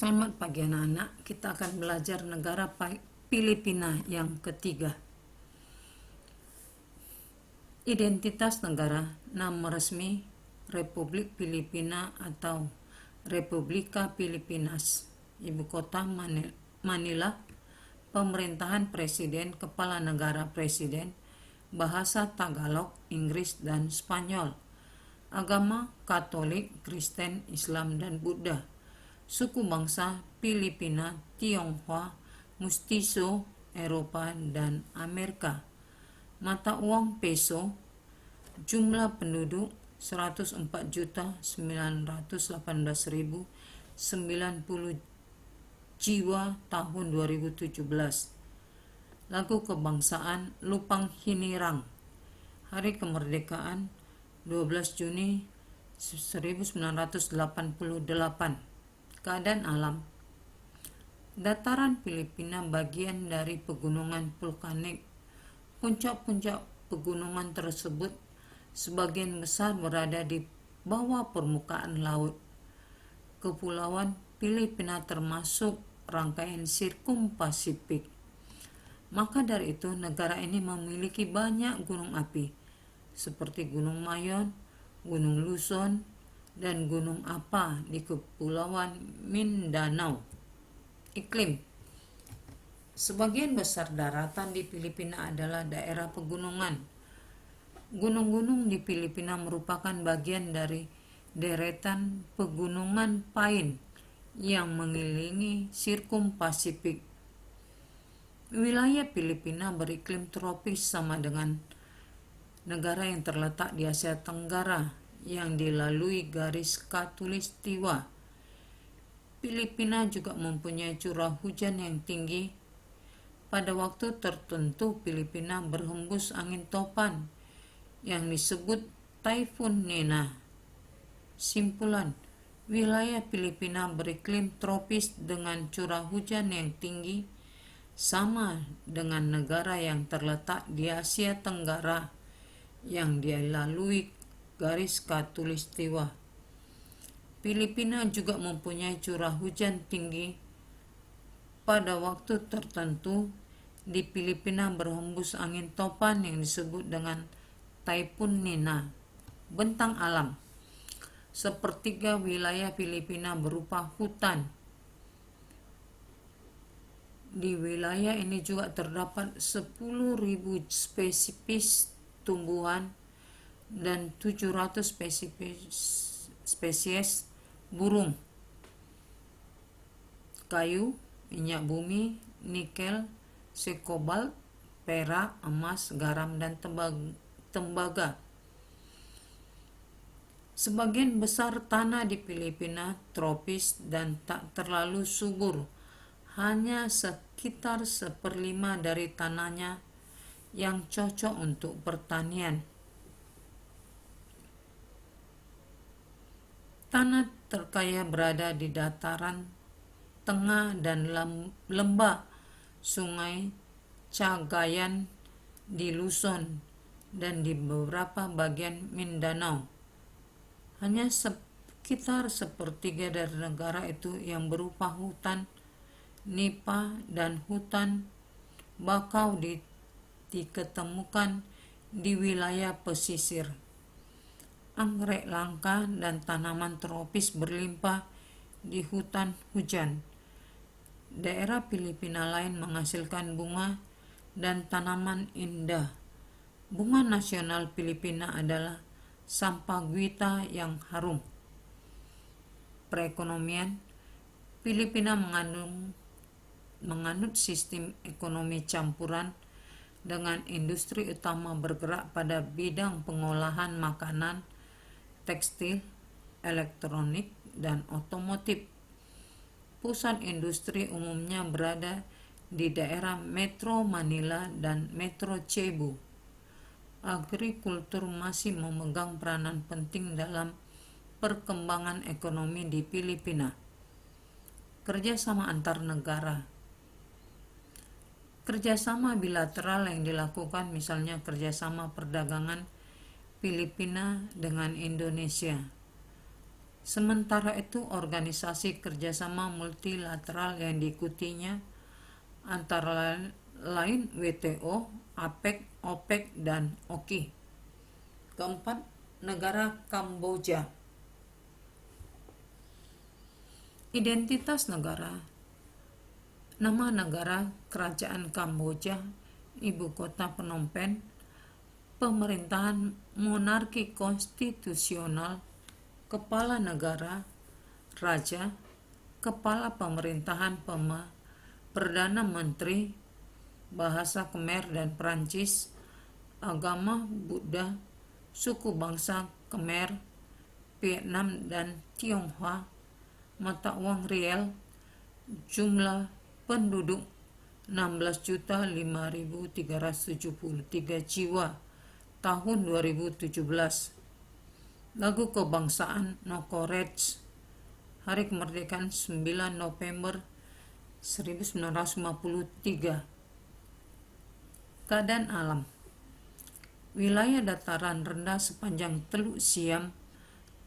Selamat pagi anak-anak, kita akan belajar negara Filipina yang ketiga. Identitas negara, nama resmi Republik Filipina atau Republika Filipinas, ibu kota Manila, pemerintahan presiden, kepala negara presiden, bahasa Tagalog, Inggris, dan Spanyol, agama Katolik, Kristen, Islam, dan Buddha, suku bangsa Filipina, Tionghoa, Mustiso, Eropa, dan Amerika, mata uang peso, jumlah penduduk 104.918.090 jiwa tahun 2017. Lagu kebangsaan Lupang Hinirang, hari kemerdekaan 12 Juni 1988. Keadaan alam. Dataran Filipina bagian dari pegunungan vulkanik. Puncak-puncak pegunungan tersebut sebagian besar berada di bawah permukaan laut. Kepulauan Filipina termasuk rangkaian sirkum Pasifik. Maka dari itu negara ini memiliki banyak gunung api seperti Gunung Mayon, Gunung Luzon, dan Gunung Apa di Kepulauan Mindanao. Iklim. Sebagian besar daratan di Filipina adalah daerah pegunungan. Gunung-gunung di Filipina merupakan bagian dari deretan pegunungan Paine yang mengelilingi sirkum Pasifik. Wilayah Filipina beriklim tropis sama dengan negara yang terletak di Asia Tenggara yang dilalui garis khatulistiwa. Filipina juga mempunyai curah hujan yang tinggi. Pada waktu tertentu Filipina berhembus angin topan yang disebut Taifun Nina. Simpulan, wilayah Filipina beriklim tropis dengan curah hujan yang tinggi, sama dengan negara yang terletak di Asia Tenggara yang dilalui garis khatulistiwa. Filipina juga mempunyai curah hujan tinggi. Pada waktu tertentu di Filipina berhembus angin topan yang disebut dengan Taifun Nina. Bentang alam. Sepertiga wilayah Filipina berupa hutan. Di wilayah ini juga terdapat 10.000 spesies tumbuhan dan 700 spesies burung. Kayu, minyak bumi, nikel, kobalt, perak, emas, garam, dan tembaga. Sebagian besar tanah di Filipina tropis dan tak terlalu subur. Hanya sekitar 1/5 dari tanahnya yang cocok untuk pertanian. Tanah terkaya berada di dataran tengah dan lembah Sungai Cagayan di Luzon dan di beberapa bagian Mindanao. Hanya sekitar 1/3 dari negara itu yang berupa hutan nipah dan hutan bakau diketemukan di wilayah pesisir. Anggrek langka dan tanaman tropis berlimpah di hutan hujan. Daerah Filipina lain menghasilkan bunga dan tanaman indah. Bunga nasional Filipina adalah sampaguita yang harum. Perekonomian. Filipina menganut sistem ekonomi campuran dengan industri utama bergerak pada bidang pengolahan makanan, tekstil, elektronik, dan otomotif. Pusat industri umumnya berada di daerah Metro Manila dan Metro Cebu. Agrikultur masih memegang peranan penting dalam perkembangan ekonomi di Filipina. Kerjasama antar negara. Kerjasama bilateral yang dilakukan, misalnya kerjasama perdagangan Filipina dengan Indonesia. Sementara itu, organisasi kerjasama multilateral yang diikutinya antara lain WTO, APEC, OPEC, dan OKI. Keempat, negara Kamboja. Identitas negara. Nama negara, Kerajaan Kamboja, ibu kota Phnom Penh, pemerintahan monarki konstitusional, kepala negara, raja, kepala pemerintahan, perdana menteri, bahasa Khmer dan Perancis, agama Buddha, suku bangsa Khmer, Vietnam dan Tionghoa, mata uang riel, jumlah penduduk 16.5.373 jiwa tahun 2017. Lagu kebangsaan Nokorets, Hari Kemerdekaan 9 November 1953. Keadaan alam. Wilayah dataran rendah sepanjang Teluk Siam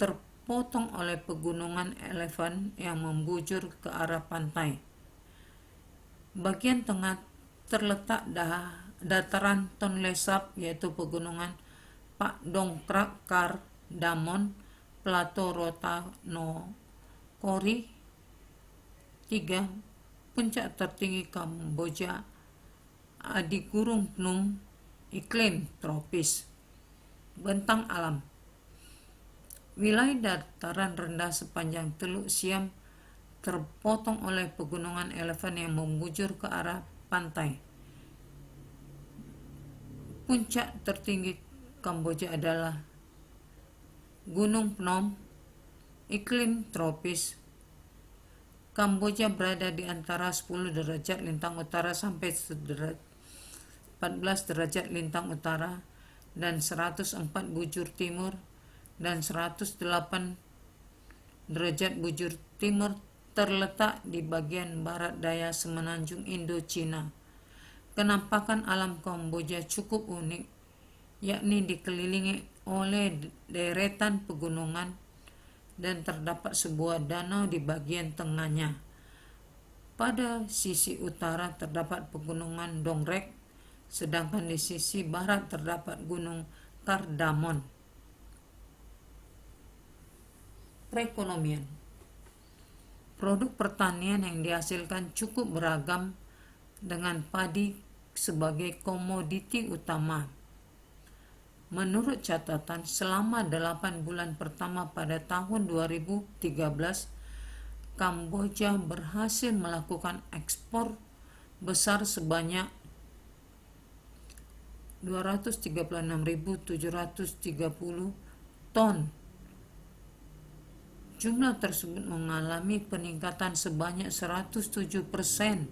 terpotong oleh pegunungan Elephant yang membujur ke arah pantai. Bagian tengah terletak dataran Tonle Sap, yaitu pegunungan Pak Dongkrak Kar Damon, Plato Rotano Kori. 3. Puncak tertinggi Kamboja, Adi Gurung Phnom, iklim tropis. Bentang alam. Wilayah dataran rendah sepanjang Teluk Siam terpotong oleh pegunungan Elephant yang membujur ke arah pantai. Puncak tertinggi Kamboja adalah Gunung Phnom, iklim tropis. Kamboja berada di antara 10 derajat lintang utara sampai 14 derajat lintang utara dan 104 bujur timur dan 108 derajat bujur timur, terletak di bagian barat daya semenanjung Indochina. Kenampakan alam Kamboja cukup unik, yakni dikelilingi oleh deretan pegunungan dan terdapat sebuah danau di bagian tengahnya. Pada sisi utara terdapat pegunungan Dongrek, sedangkan di sisi barat terdapat gunung Kardamon. Perekonomian. Produk pertanian yang dihasilkan cukup beragam, dengan padi sebagai komoditi utama. Menurut catatan, selama 8 bulan pertama pada tahun 2013, Kamboja berhasil melakukan ekspor besar sebanyak 236.730 ton. Jumlah tersebut mengalami peningkatan sebanyak 107%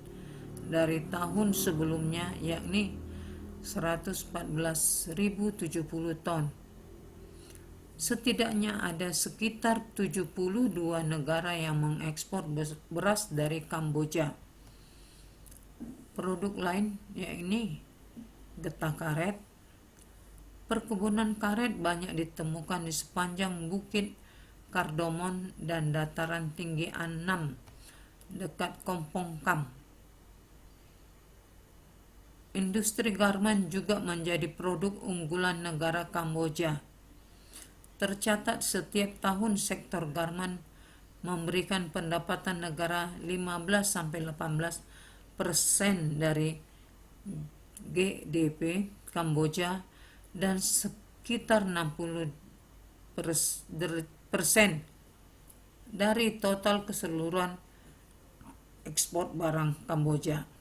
dari tahun sebelumnya, yakni 114.070 ton. Setidaknya ada sekitar 72 negara yang mengekspor beras dari Kamboja. Produk lain yakni getah karet. Perkebunan karet banyak ditemukan di sepanjang bukit Kardamon dan dataran tinggi Annam dekat Kompong Kam. Industri garmen juga menjadi produk unggulan negara Kamboja. Tercatat setiap tahun sektor garmen memberikan pendapatan negara 15-18% dari GDP Kamboja dan sekitar 60% dari total keseluruhan ekspor barang Kamboja.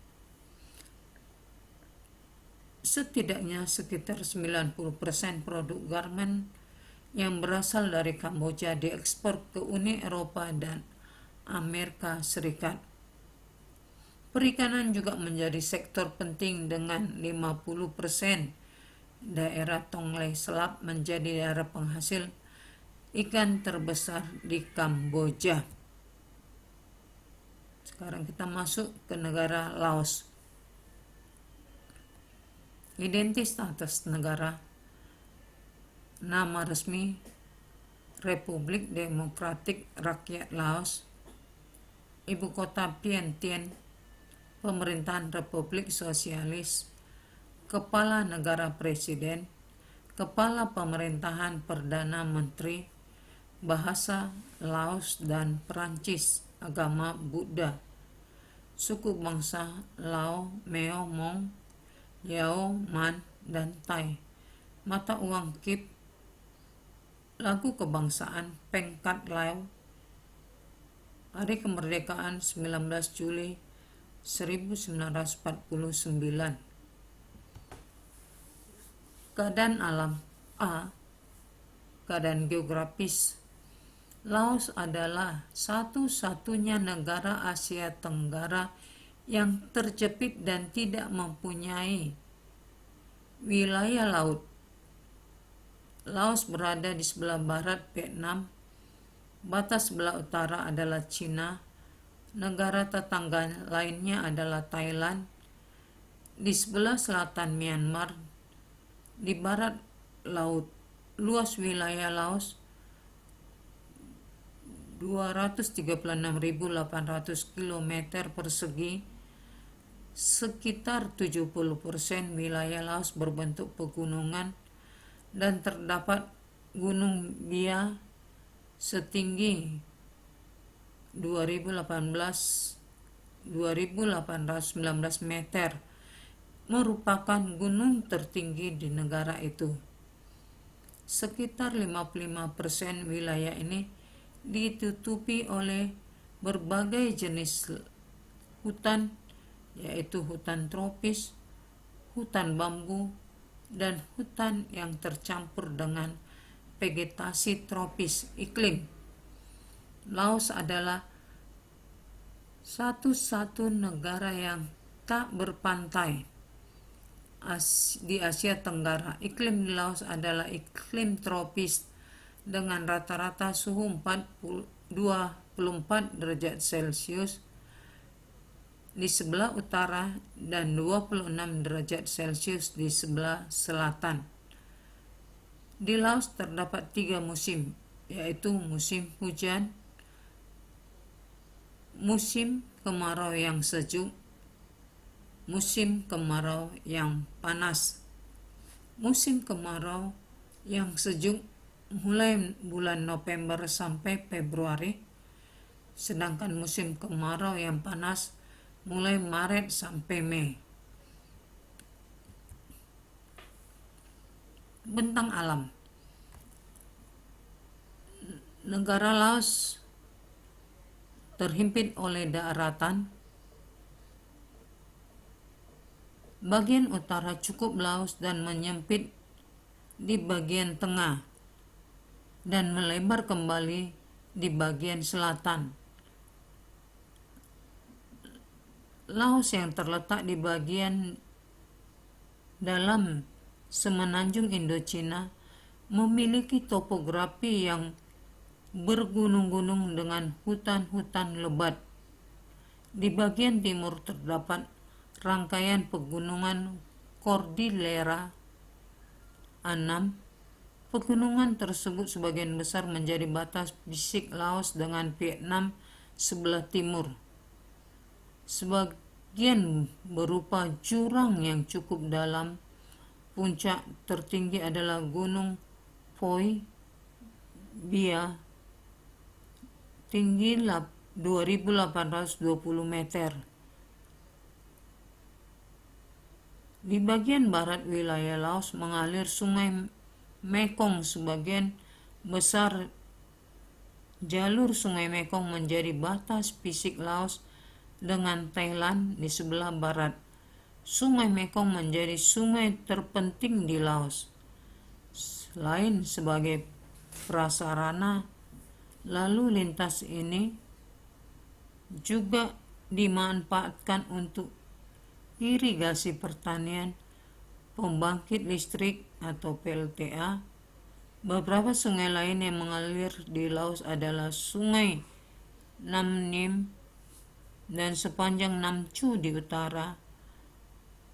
Setidaknya sekitar 90% produk garmen yang berasal dari Kamboja diekspor ke Uni Eropa dan Amerika Serikat. Perikanan juga menjadi sektor penting dengan 50%. Daerah Tonle Sap menjadi daerah penghasil ikan terbesar di Kamboja. Sekarang kita masuk ke negara Laos. Identitas negara. Nama resmi Republik Demokratik Rakyat Laos, ibu kota Vientiane, pemerintahan Republik Sosialis, kepala negara presiden, kepala pemerintahan perdana menteri, bahasa Laos dan Perancis, agama Buddha, suku bangsa Lao, Meo, Mong, Yao, Man, dan Thai, mata uang Kip, lagu kebangsaan Pengkat Lao, hari kemerdekaan 19 Juli 1949. Keadaan alam. A. Keadaan geografis. Laos adalah satu-satunya negara Asia Tenggara yang terjepit dan tidak mempunyai wilayah laut. Laos berada di sebelah barat Vietnam, batas sebelah utara adalah Cina, negara tetangga lainnya adalah Thailand, di sebelah selatan Myanmar, di barat laut. Luas wilayah Laos 236.800 km persegi. Sekitar 70% wilayah Laos berbentuk pegunungan dan terdapat Gunung Bia setinggi 2.819 meter, merupakan gunung tertinggi di negara itu. Sekitar 55% wilayah ini ditutupi oleh berbagai jenis hutan, yaitu hutan tropis, hutan bambu, dan hutan yang tercampur dengan vegetasi tropis. Iklim. Laos adalah satu-satu negara yang tak berpantai di Asia Tenggara. Iklim di Laos adalah iklim tropis dengan rata-rata suhu 24 derajat Celcius di sebelah utara dan 26 derajat Celcius di sebelah selatan. Di Laos terdapat 3 musim, yaitu musim hujan, musim kemarau yang sejuk, musim kemarau yang panas. Musim kemarau yang sejuk mulai bulan November sampai Februari, sedangkan musim kemarau yang panas mulai Maret sampai Mei. Bentang alam. Negara Laos terhimpit oleh daratan. Bagian utara cukup luas dan menyempit di bagian tengah dan melebar kembali di bagian selatan. Laos yang terletak di bagian dalam semenanjung Indochina memiliki topografi yang bergunung-gunung dengan hutan-hutan lebat. Di bagian timur terdapat rangkaian pegunungan Cordillera 6. Pegunungan tersebut sebagian besar menjadi batas fisik Laos dengan Vietnam sebelah timur. Sebagian berupa jurang yang cukup dalam. Puncak tertinggi adalah Gunung Poi Bia, tinggi 2.820 meter. Di bagian barat wilayah Laos mengalir Sungai Mekong. Sebagian besar jalur Sungai Mekong menjadi batas fisik Laos dengan Thailand di sebelah barat. Sungai Mekong menjadi sungai terpenting di Laos. Selain sebagai prasarana lalu lintas, ini juga dimanfaatkan untuk irigasi pertanian, pembangkit listrik atau PLTA. Beberapa sungai lain yang mengalir di Laos adalah Sungai Nam Nim dan sepanjang Nam Chu di utara,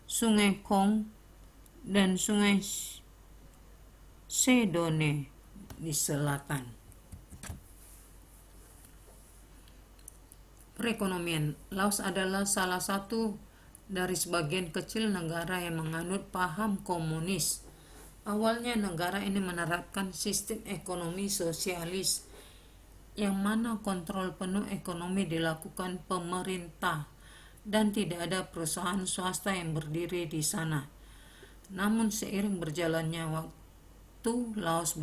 Sungai Kong dan Sungai Sedone di selatan. Perekonomian. Laos adalah salah satu dari sebagian kecil negara yang menganut paham komunis. Awalnya negara ini menerapkan sistem ekonomi sosialis yang mana kontrol penuh ekonomi dilakukan pemerintah dan tidak ada perusahaan swasta yang berdiri di sana. Namun seiring berjalannya waktu, Laos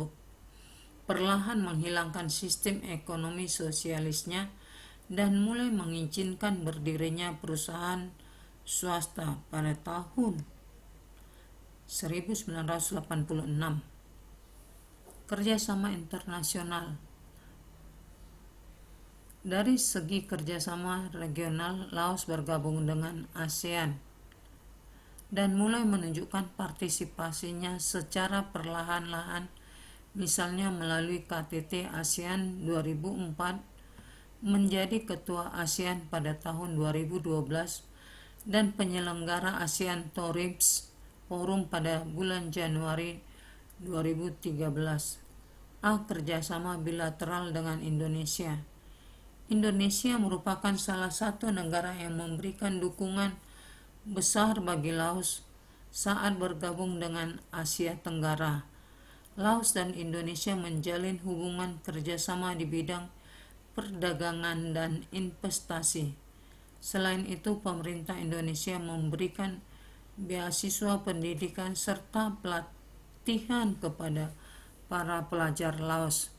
perlahan menghilangkan sistem ekonomi sosialisnya dan mulai mengizinkan berdirinya perusahaan swasta pada tahun 1986. Kerjasama internasional. Dari segi kerjasama regional, Laos bergabung dengan ASEAN dan mulai menunjukkan partisipasinya secara perlahan-lahan, misalnya melalui KTT ASEAN 2004, menjadi ketua ASEAN pada tahun 2012, dan penyelenggara ASEAN Tourism Forum pada bulan Januari 2013. Kerjasama bilateral dengan Indonesia. Indonesia merupakan salah satu negara yang memberikan dukungan besar bagi Laos saat bergabung dengan Asia Tenggara. Laos dan Indonesia menjalin hubungan kerjasama di bidang perdagangan dan investasi. Selain itu, pemerintah Indonesia memberikan beasiswa pendidikan serta pelatihan kepada para pelajar Laos.